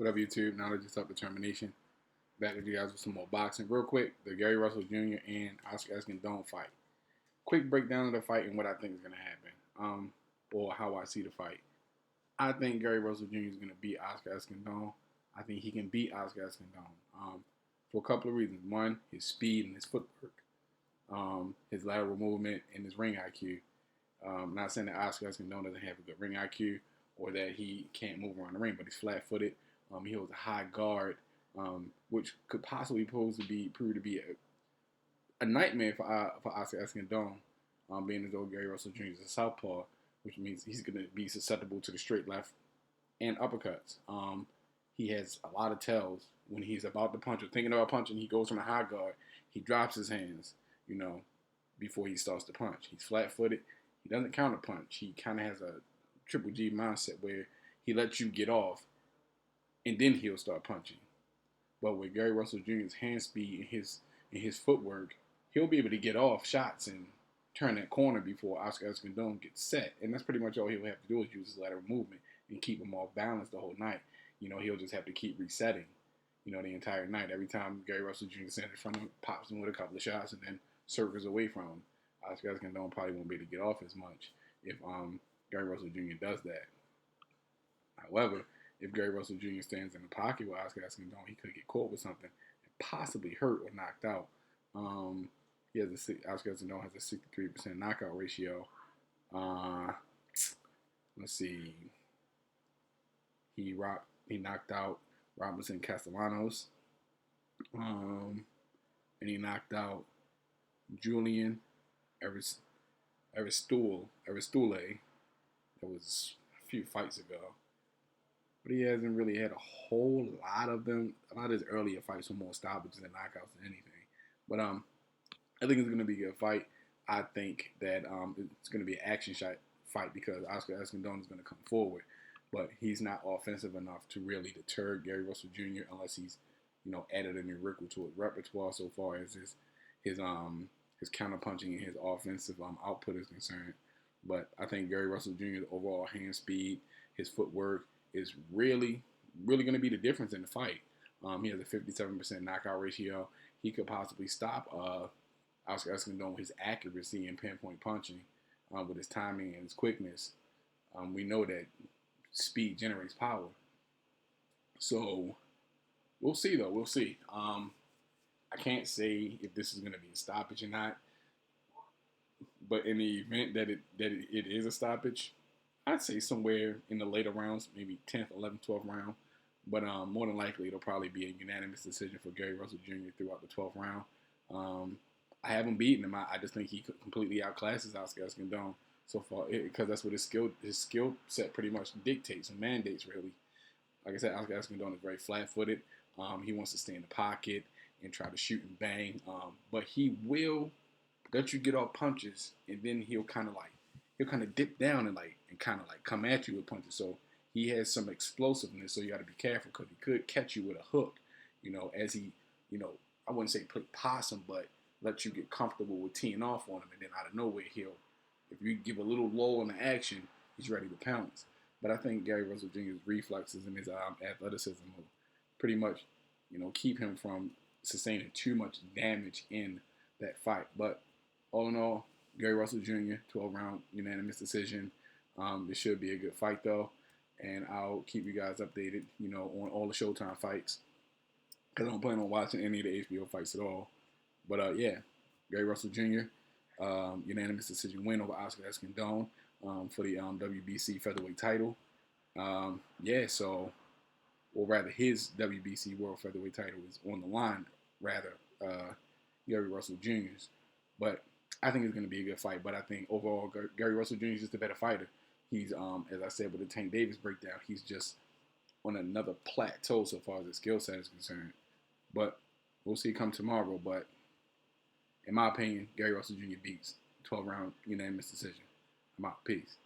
What up, YouTube? Knowledge is self-determination. Back with you guys with some more boxing. Real quick, the Gary Russell Jr. and Oscar Escandon fight. Quick breakdown of the fight and what I think is going to happen, or how I see the fight. I think Gary Russell Jr. is going to beat Oscar Escandon. I think he can beat Oscar Escandon for a couple of reasons. One, his speed and his footwork, his lateral movement, and his ring IQ. Not saying that Oscar Escandon doesn't have a good ring IQ or that he can't move around the ring, but he's flat-footed. He holds a high guard, which could possibly prove to be a nightmare for Oscar Escandon, being as though Gary Russell Jr. is a southpaw, which means he's going to be susceptible to the straight left and uppercuts. He has a lot of tells when he's about to punch or thinking about punching. He goes from a high guard. He drops his hands, before he starts to punch. He's flat-footed. He doesn't counter punch. He kind of has a triple G mindset where he lets you get off, and then he'll start punching. But with Gary Russell Jr.'s hand speed and his footwork, he'll be able to get off shots and turn that corner before Oscar Escandon gets set. And that's pretty much all he'll have to do is use his lateral movement and keep him off balance the whole night. He'll just have to keep resetting, the entire night. Every time Gary Russell Jr. stands in front of him, pops him with a couple of shots, and then circles away from him. Oscar Escandon probably won't be able to get off as much if Gary Russell Jr. does that. However, if Gary Russell Jr. stands in the pocket with Oscar Escandon, he could get caught with something and possibly hurt or knocked out. Oscar Escandon has a 63% knockout ratio. Let's see. He knocked out Robinson Castellanos. And he knocked out Julian Aristule. That was a few fights ago. But he hasn't really had a whole lot of them. A lot of his earlier fights were more stoppages and knockouts than anything. But I think it's going to be a good fight. I think that it's going to be an action shot fight because Oscar Escandon is going to come forward. But he's not offensive enough to really deter Gary Russell Jr. unless he's, added a new repertoire so far as his counterpunching and his offensive output is concerned. But I think Gary Russell Jr.'s overall hand speed, his footwork is really, really going to be the difference in the fight. He has a 57% knockout ratio. He could possibly stop Oscar Escandon with his accuracy and pinpoint punching, with his timing and his quickness. We know that speed generates power. So we'll see, though. We'll see. I can't say if this is going to be a stoppage or not. But in the event that it is a stoppage, I'd say somewhere in the later rounds, maybe 10th, 11th, 12th round. But more than likely, it'll probably be a unanimous decision for Gary Russell Jr. throughout the 12th round. I haven't beaten him. I just think he completely outclasses Oscar Escandon so far because that's what his skill set pretty much dictates and mandates, really. Like I said, Oscar Escandon is very flat-footed. He wants to stay in the pocket and try to shoot and bang. But he will let you get off punches, and then he'll kind of dip down and kind of come at you with punches. So he has some explosiveness, so you got to be careful because he could catch you with a hook, as he, I wouldn't say play possum, but let you get comfortable with teeing off on him, and then out of nowhere if you give a little lull in the action, he's ready to pounce. But I think Gary Russell Jr.'s reflexes and his athleticism will pretty much, keep him from sustaining too much damage in that fight. But all in all, Gary Russell Jr., 12-round unanimous decision. This should be a good fight, though. And I'll keep you guys updated, on all the Showtime fights. Because I don't plan on watching any of the HBO fights at all. But, yeah, Gary Russell Jr., unanimous decision win over Oscar Escandon for the WBC featherweight title. Or rather his WBC world featherweight title is on the line, rather, Gary Russell Jr.'s. But I think it's going to be a good fight. But I think overall, Gary Russell Jr. is just a better fighter. He's, as I said with the Tank Davis breakdown, he's just on another plateau so far as his skill set is concerned. But we'll see come tomorrow. But in my opinion, Gary Russell Jr. beats 12-round unanimous decision. I'm out. Peace.